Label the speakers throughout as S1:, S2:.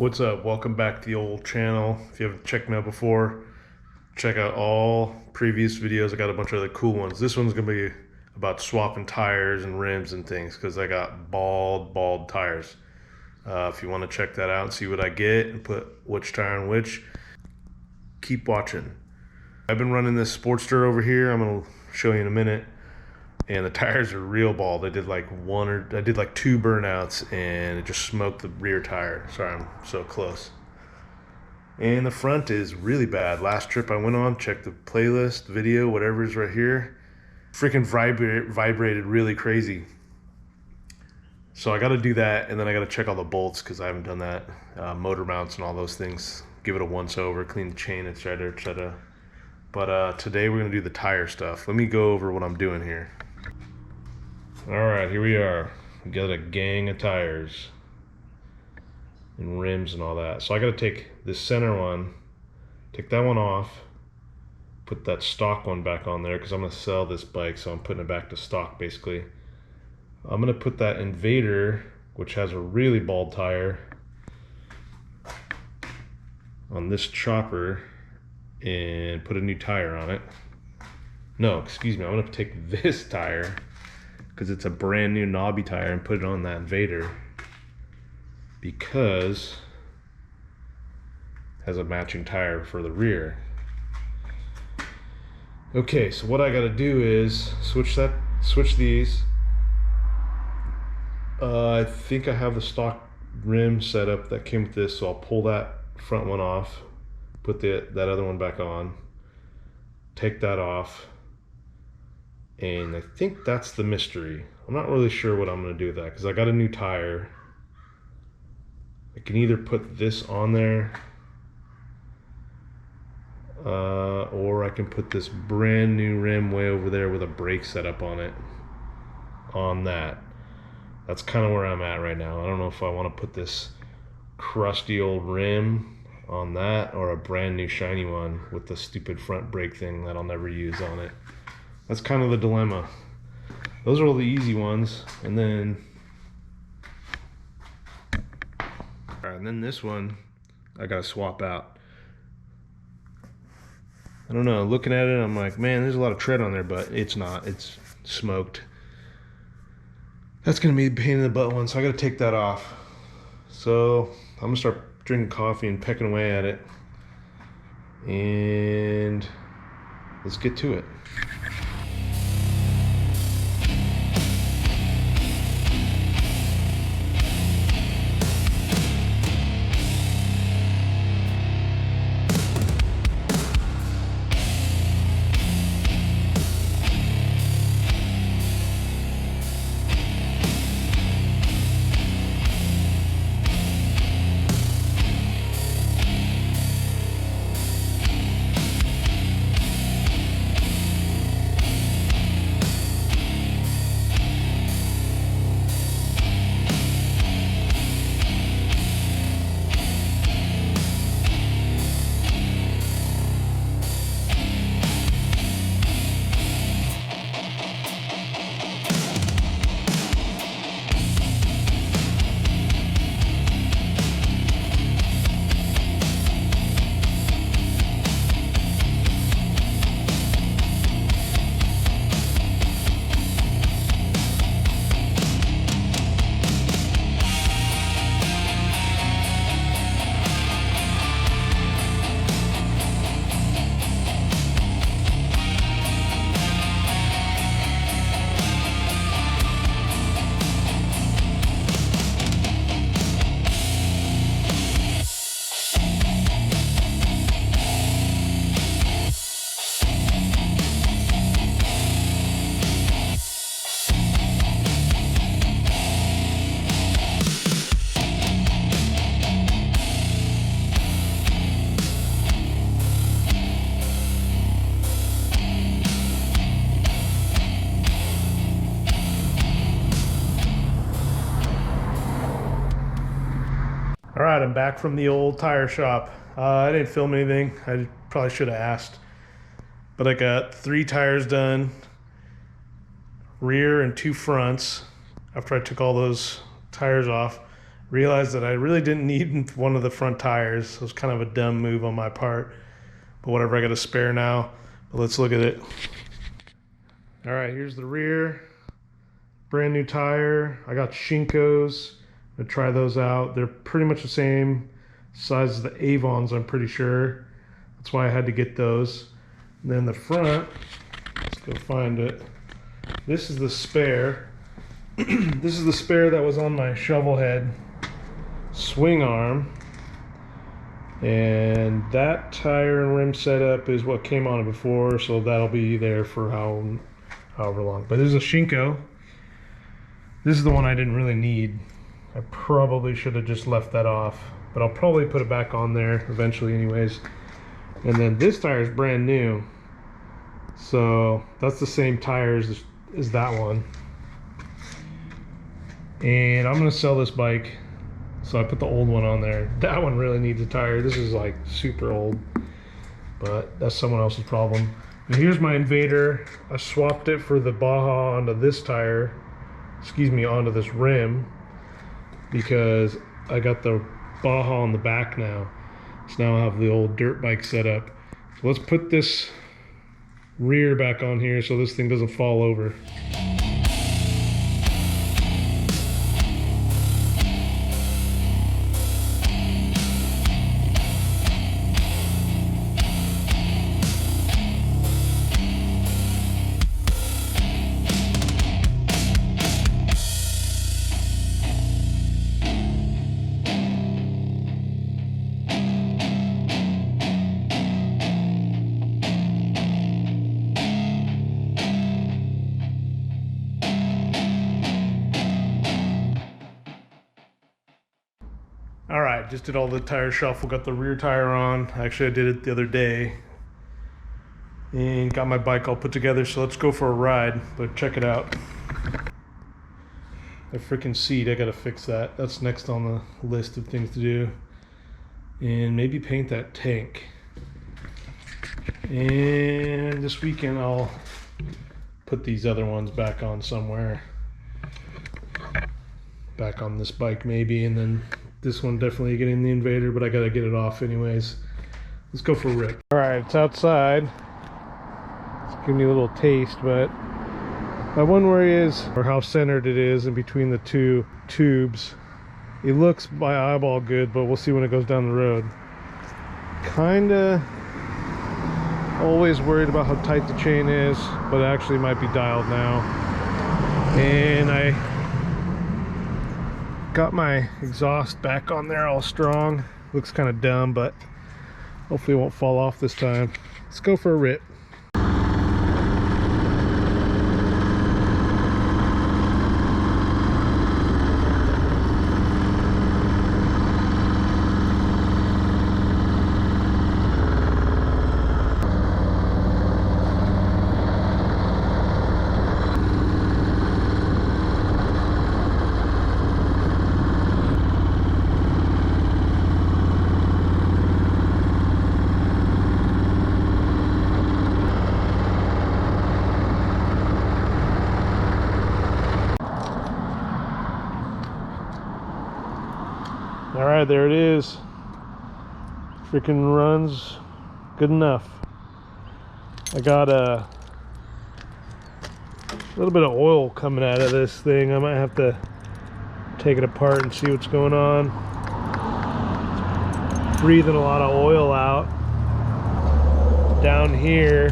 S1: What's up? Welcome back to the old channel. If you haven't checked me out before, check out all previous videos. I got a bunch of other cool ones. This one's gonna be about swapping tires and rims and things because I got bald tires. If you want to check that out and see what I get and put which tire on which, keep watching. I've been running this Sportster over here. I'm gonna show you in a minute. And the tires are real bald. I did like two burnouts and it just smoked the rear tire. Sorry, I'm so close. And the front is really bad. Last trip I went on, check the playlist, video, whatever is right here. Freaking vibrated really crazy. So I gotta do that, and then I gotta check all the bolts because I haven't done that. Motor mounts and all those things. Give it a once over, clean the chain, etc., etc. But today we're gonna do the tire stuff. Let me go over what I'm doing here. All right, here we are. We got a gang of tires and rims and all that. So I gotta take this center one, take that one off, put that stock one back on there because I'm gonna sell this bike, so I'm putting it back to stock basically. I'm gonna put that Invader, which has a really bald tire, on this chopper and put a new tire on it. No, excuse me, I'm gonna take this tire because it's a brand new knobby tire and put it on that Invader because it has a matching tire for the rear. Okay, so what I gotta do is switch these. I think I have the stock rim set up that came with this, so I'll pull that front one off, put that other one back on, take that off, and I think that's the mystery. I'm not really sure what I'm gonna do with that because I got a new tire. I can either put this on there or I can put this brand new rim way over there with a brake setup on it, on that. That's kind of where I'm at right now. I don't know if I want to put this crusty old rim on that or a brand new shiny one with the stupid front brake thing that I'll never use on it. That's kind of the dilemma. Those are all the easy ones. And then this one I gotta swap out. I don't know, looking at it I'm like, man, there's a lot of tread on there, but it's not, it's smoked. That's gonna be a pain in the butt one, so I gotta take that off. So I'm gonna start drinking coffee and pecking away at it, and let's get to it. All right, I'm back from the old tire shop. I didn't film anything. I probably should have asked. But I got 3 tires done, rear and 2 fronts, after I took all those tires off. Realized that I really didn't need one of the front tires. It was kind of a dumb move on my part. But whatever, I got a spare now. But let's look at it. All right, here's the rear. Brand new tire. I got Shinkos. I'm gonna try those out. They're pretty much the same size as the Avons, I'm pretty sure. That's why I had to get those. And then the front, let's go find it. This is the spare. This is the spare that was on my shovel head swing arm. And that tire and rim setup is what came on it before, so that'll be there for however long. But this is a Shinko. This is the one I didn't really need. I probably should have just left that off, but I'll probably put it back on there eventually anyways. And then this tire is brand new, so that's the same tires as that one. And I'm gonna sell this bike, so I put the old one on there. That one really needs a tire. This is like super old, but that's someone else's problem. And here's my Invader. I swapped it for the Baja onto this tire, onto this rim, because I got the Baja on the back now. So now I have the old dirt bike set up. So let's put this rear back on here so this thing doesn't fall over. All right, just did all the tire shuffle, got the rear tire on. Actually, I did it the other day and got my bike all put together. So let's go for a ride, but check it out. The freaking seat, I gotta fix that. That's next on the list of things to do. And maybe paint that tank. And this weekend I'll put these other ones back on somewhere. Back on this bike maybe, and then this one definitely getting the Invader, but I gotta get it off anyways. Let's go for a rip. All right, it's outside. It's giving you a little taste, but my one worry is how centered it is in between the two tubes. It looks by eyeball good, but we'll see when it goes down the road. Kinda always worried about how tight the chain is, but it actually might be dialed now. And I got my exhaust back on there all strong. Looks kind of dumb, but hopefully it won't fall off this time. Let's go for a rip. All right, there it is. Freaking runs good enough. I got a little bit of oil coming out of this thing. I might have to take it apart and see what's going on. It's breathing a lot of oil out down here.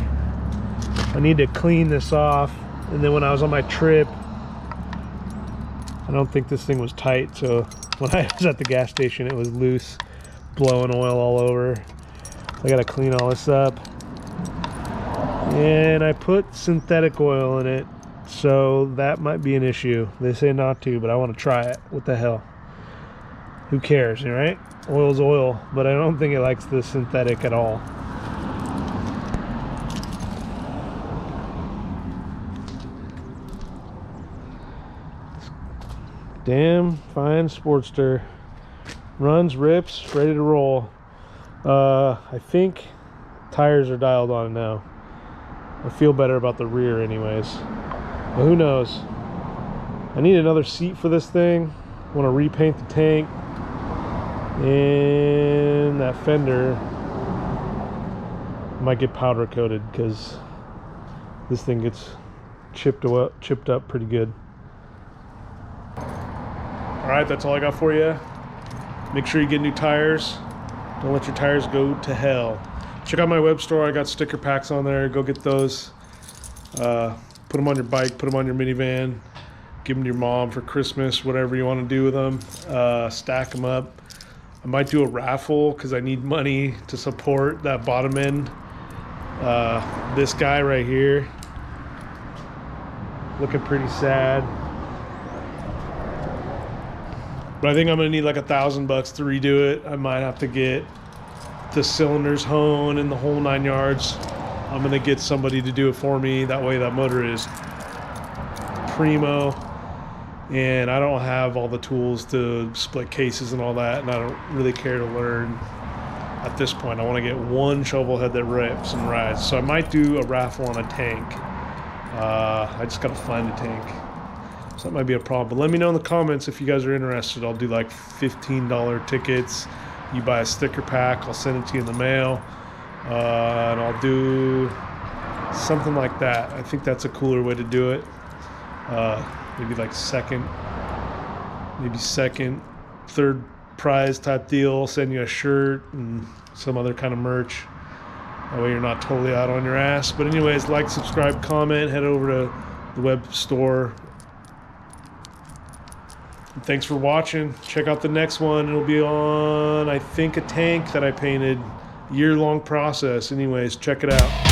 S1: I need to clean this off. And then when I was on my trip, I don't think this thing was tight, so when I was at the gas station, it was loose, blowing oil all over. I gotta clean all this up. And I put synthetic oil in it, so that might be an issue. They say not to, but I want to try it. What the hell? Who cares, right? Oil's oil, but I don't think it likes the synthetic at all. Damn fine Sportster. Runs, rips, ready to roll. I think tires are dialed on now. I feel better about the rear anyways. But who knows? I need another seat for this thing. Want to repaint the tank and that fender. Might get powder coated because this thing gets chipped up pretty good. All right, that's all I got for you. Make sure you get new tires. Don't let your tires go to hell. Check out my web store. I got sticker packs on there. Go get those. Put them on your bike, put them on your minivan, give them to your mom for Christmas, whatever you want to do with them. Stack them up. I might do a raffle because I need money to support that bottom end. This guy right here, looking pretty sad. But I think I'm gonna need like $1,000 to redo it. I might have to get the cylinders honed and the whole 9 yards. I'm gonna get somebody to do it for me. That way that motor is primo, and I don't have all the tools to split cases and all that, and I don't really care to learn at this point. I want to get one shovel head that rips and rides. So I might do a raffle on a tank. I just gotta find a tank. So that might be a problem. But let me know in the comments if you guys are interested. I'll do like $15 tickets. You buy a sticker pack, I'll send it to you in the mail. And I'll do something like that. I think that's a cooler way to do it. Maybe like second, third prize type deal. Send you a shirt and some other kind of merch. That way you're not totally out on your ass. But anyways, like, subscribe, comment, head over to the web store. And thanks for watching. Check out the next one. It'll be on, I think, a tank that I painted. Year-long process. Anyways, check it out.